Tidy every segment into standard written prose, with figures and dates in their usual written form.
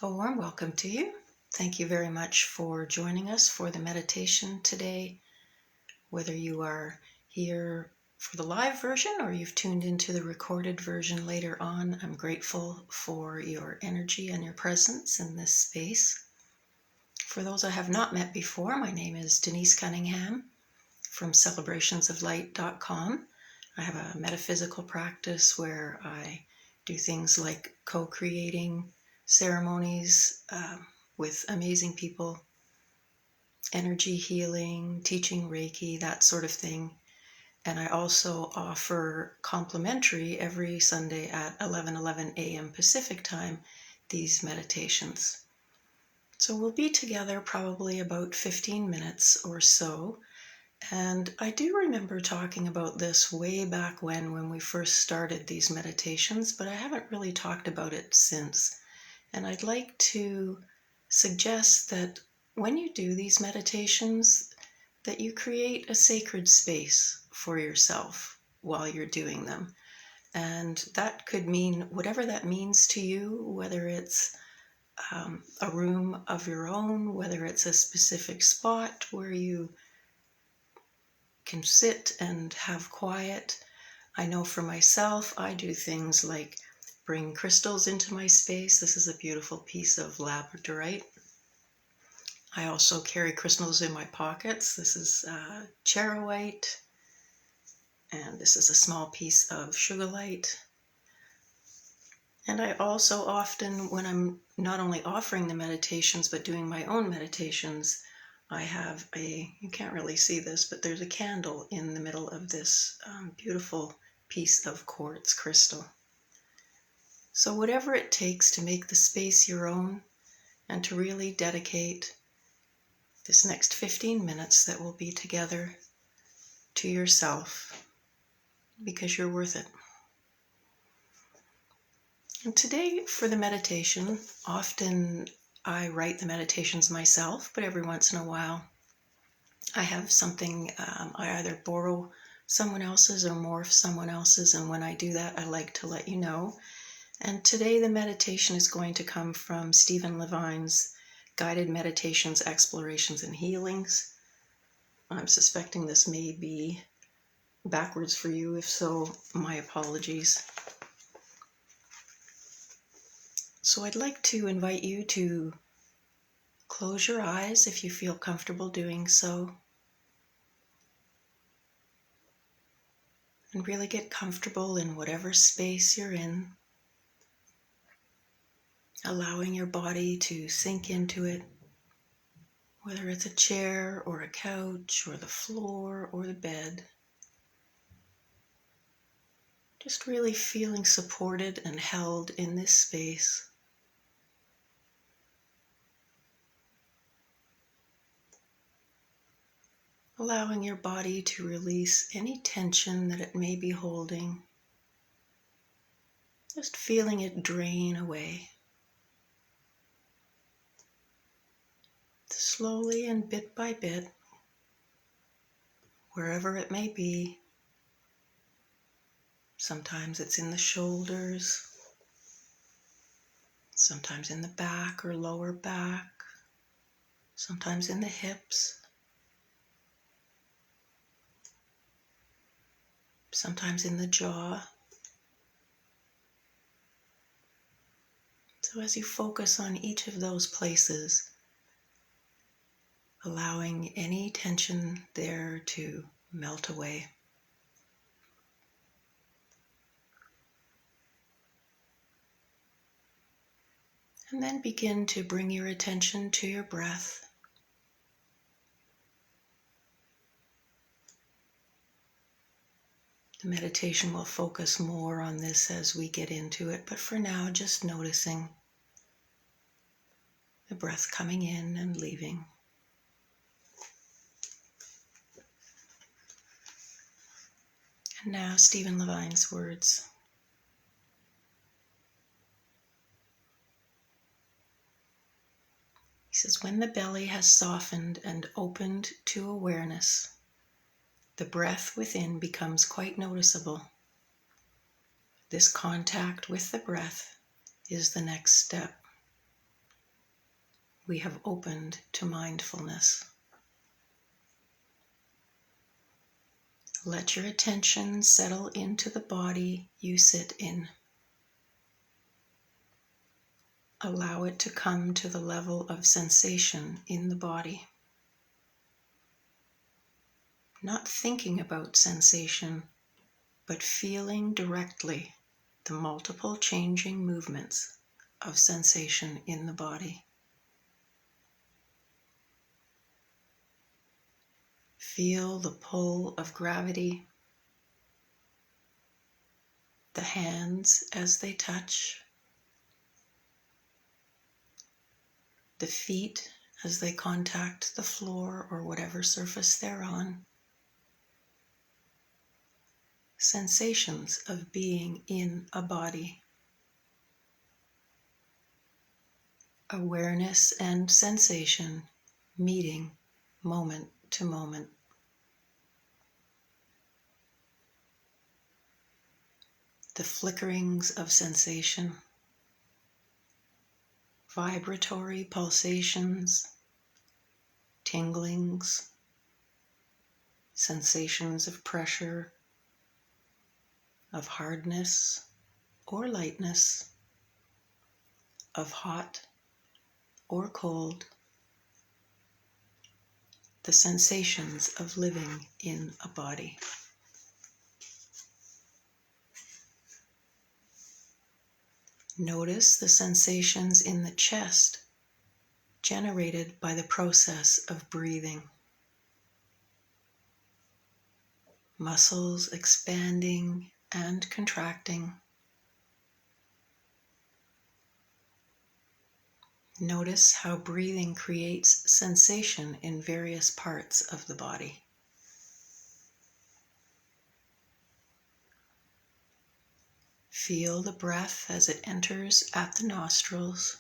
A warm welcome to you. Thank you very much for joining us for the meditation today. Whether you are here for the live version or you've tuned into the recorded version later on, I'm grateful for your energy and your presence in this space. For those I have not met before, my name is Denise Cunningham from celebrationsoflight.com. I have a metaphysical practice where I do things like co-creating ceremonies with amazing people, energy healing, teaching Reiki, that sort of thing. And I also offer complimentary every Sunday at 11:11 a.m. Pacific time these meditations. So we'll be together probably about 15 minutes or so. And I do remember talking about this way back when we first started these meditations, but I haven't really talked about it since. And I'd like to suggest that when you do these meditations, that you create a sacred space for yourself while you're doing them. And that could mean whatever that means to you, whether it's a room of your own, whether it's a specific spot where you can sit and have quiet. I know for myself, I do things like bring crystals into my space. This is a beautiful piece of labradorite. I also carry crystals in my pockets. This is charoite, and this is a small piece of sugarlight. And I also often, when I'm not only offering the meditations, but doing my own meditations, I have you can't really see this, but there's a candle in the middle of this beautiful piece of quartz crystal. So whatever it takes to make the space your own and to really dedicate this next 15 minutes that we'll be together to yourself, because you're worth it. And today for the meditation, often I write the meditations myself, but every once in a while I have something, I either borrow someone else's or morph someone else's, and when I do that, I like to let you know. And today the meditation is going to come from Levine's Guided Meditations, Explorations, and Healings. I'm suspecting this may be backwards for you. If so, my apologies. So I'd like to invite you to close your eyes if you feel comfortable doing so. And really get comfortable in whatever space you're in. Allowing your body to sink into it, whether it's a chair or a couch or the floor or the bed. Just really feeling supported and held in this space. Allowing your body to release any tension that it may be holding. Just feeling it drain away. Slowly and bit by bit, wherever it may be. Sometimes it's in the shoulders, sometimes in the back or lower back, sometimes in the hips, sometimes in the jaw. So as you focus on each of those places, allowing any tension there to melt away. And then begin to bring your attention to your breath. The meditation will focus more on this as we get into it, but for now, just noticing the breath coming in and leaving. And now, Levine's words. He says, when the belly has softened and opened to awareness, the breath within becomes quite noticeable. This contact with the breath is the next step. we have opened to mindfulness. Let your attention settle into the body you sit in. Allow it to come to the level of sensation in the body. Not thinking about sensation, but feeling directly the multiple changing movements of sensation in the body. Feel the pull of gravity, the hands as they touch, the feet as they contact the floor or whatever surface they're on. Sensations of being in a body. Awareness and sensation meeting moment to moment. The flickerings of sensation, vibratory pulsations, tinglings, sensations of pressure, of hardness or lightness, of hot or cold, the sensations of living in a body. Notice the sensations in the chest generated by the process of breathing. Muscles expanding and contracting. Notice how breathing creates sensation in various parts of the body. Feel the breath as it enters at the nostrils.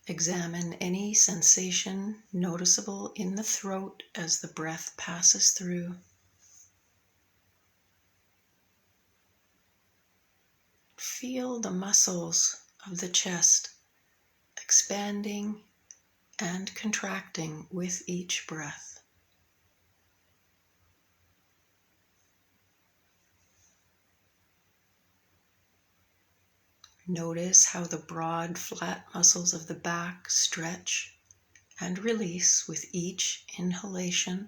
Examine any sensation noticeable in the throat as the breath passes through. Feel the muscles of the chest expanding and contracting with each breath. Notice how the broad, flat muscles of the back stretch and release with each inhalation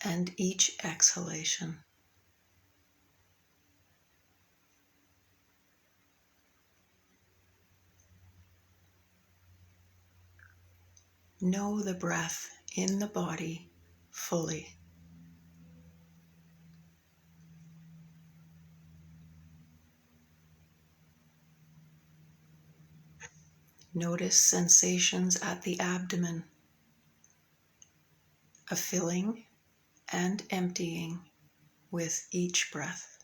and each exhalation. Know the breath in the body fully. Notice sensations at the abdomen, a filling and emptying with each breath.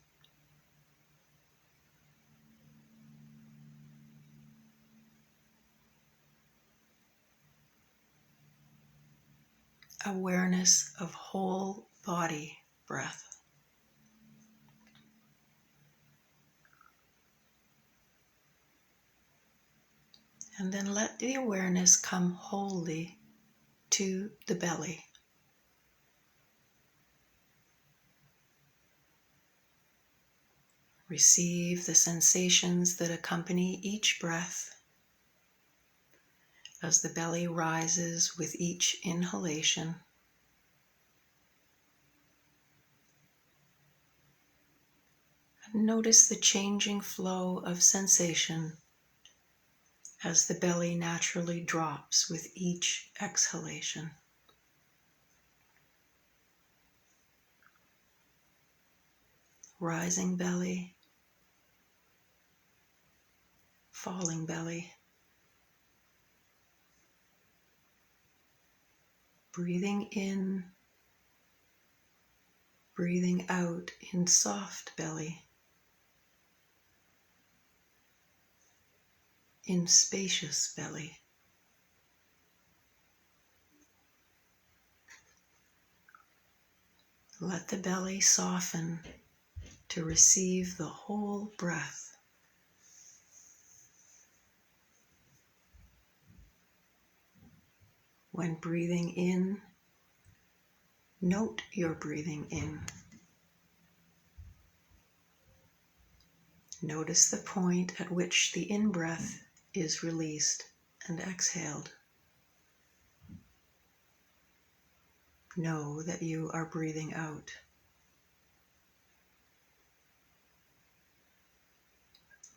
Awareness of whole body breath. And then let the awareness come wholly to the belly. Receive the sensations that accompany each breath as the belly rises with each inhalation. And notice the changing flow of sensation as the belly naturally drops with each exhalation. Rising belly, falling belly. Breathing in, breathing out in soft belly, in spacious belly. Let the belly soften to receive the whole breath. When breathing in, note your breathing in. Notice the point at which the in-breath is released and exhaled. Know that you are breathing out.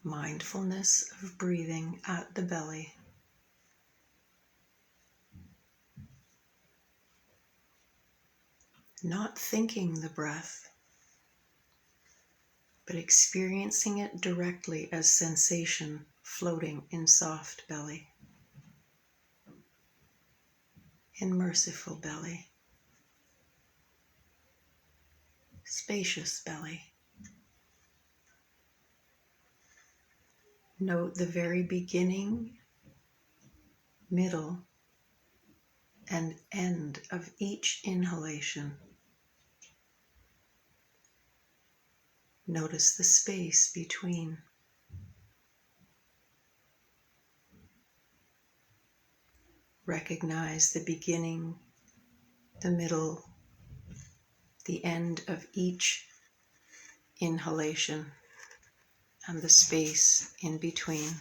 Mindfulness of breathing at the belly. Not thinking the breath, but experiencing it directly as sensation floating in soft belly, in merciful belly, spacious belly. Note the very beginning, middle, and end of each inhalation. Notice the space between. Recognize the beginning, the middle, the end of each inhalation, and the space in between.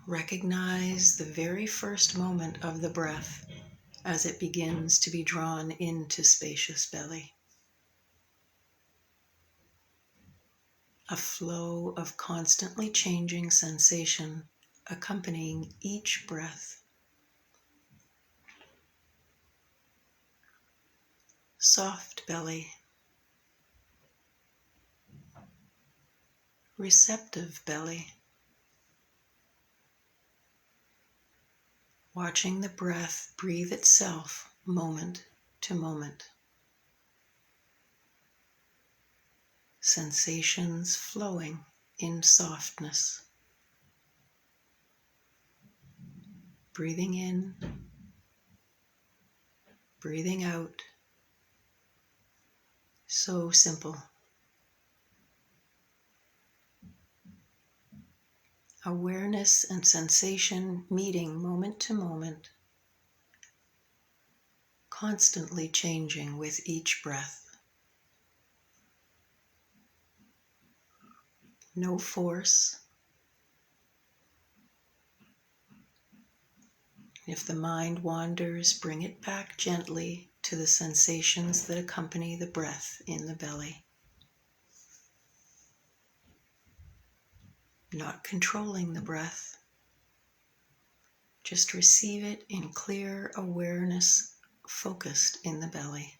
Recognize the very first moment of the breath as it begins to be drawn into spacious belly. A flow of constantly changing sensation accompanying each breath. Soft belly. Receptive belly. Watching the breath breathe itself moment to moment. Sensations flowing in softness. Breathing in, breathing out. So simple. Awareness and sensation meeting moment to moment, constantly changing with each breath. No force. If the mind wanders, bring it back gently to the sensations that accompany the breath in the belly. Not controlling the breath. Just receive it in clear awareness, focused in the belly.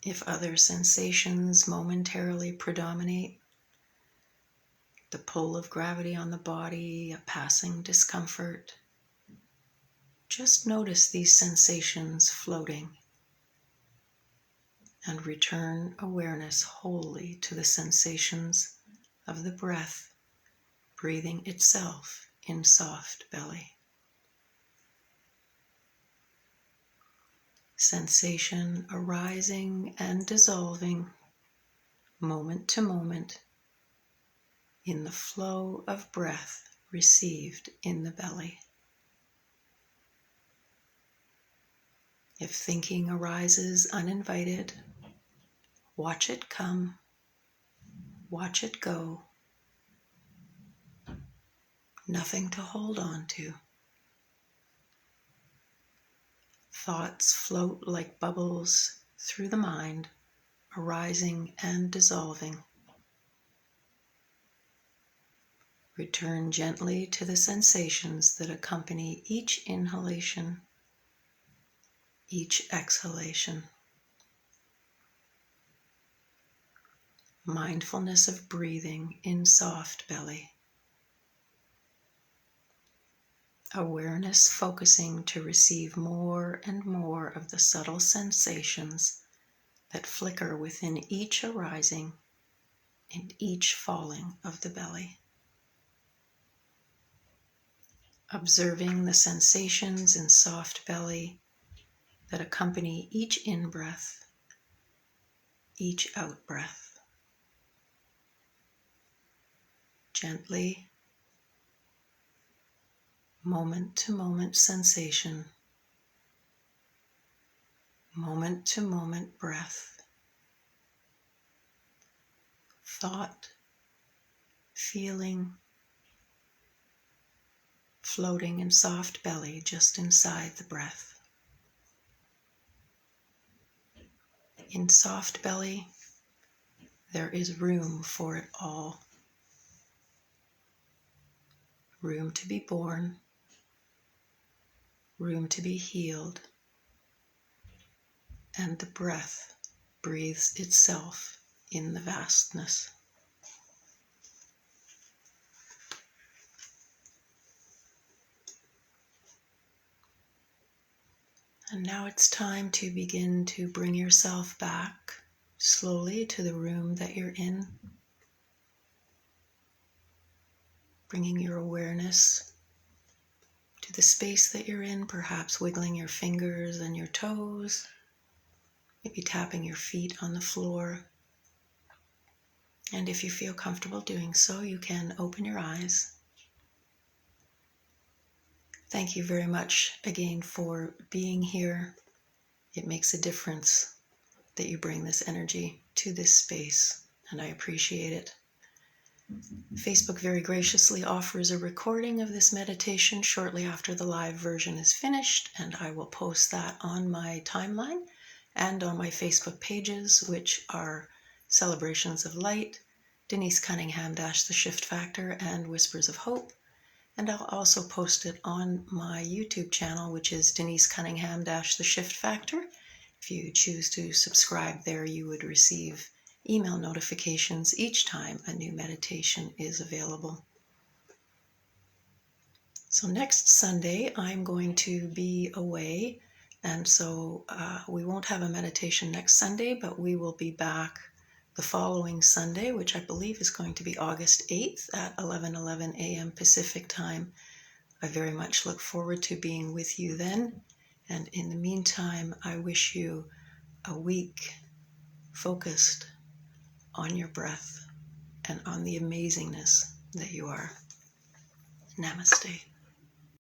If other sensations momentarily predominate, the pull of gravity on the body, a passing discomfort, just notice these sensations floating and return awareness wholly to the sensations of the breath breathing itself in soft belly. Sensation arising and dissolving moment to moment in the flow of breath received in the belly. If thinking arises uninvited, watch it come, watch it go. Nothing to hold on to. Thoughts float like bubbles through the mind, arising and dissolving. Return gently to the sensations that accompany each inhalation, each exhalation. Mindfulness of breathing in soft belly. Awareness focusing to receive more and more of the subtle sensations that flicker within each arising and each falling of the belly. Observing the sensations in soft belly that accompany each in-breath each out breath. Gently, moment to moment sensation, moment to moment breath, thought, feeling, floating in soft belly just inside the breath. In soft belly, there is room for it all. Room to be born, room to be healed, and the breath breathes itself in the vastness. And now it's time to begin to bring yourself back slowly to the room that you're in, bringing your awareness to the space that you're in, perhaps wiggling your fingers and your toes, maybe tapping your feet on the floor. And if you feel comfortable doing so, you can open your eyes. Thank you very much again for being here. It makes a difference that you bring this energy to this space, and I appreciate it. Facebook very graciously offers a recording of this meditation shortly after the live version is finished, and I will post that on my timeline and on my Facebook pages, which are Celebrations of Light, Denise Cunningham The Shift Factor, and Whispers of Hope. And I'll also post it on my YouTube channel, which is Denise Cunningham The Shift Factor. If you choose to subscribe there, you would receive email notifications each time a new meditation is available. So next Sunday, I'm going to be away, and so we won't have a meditation next Sunday, but we will be back the following Sunday, which I believe is going to be August 8th at 11:11 a.m. Pacific time. I very much look forward to being with you then, and in the meantime, I wish you a week focused on your breath and on the amazingness that you are. Namaste.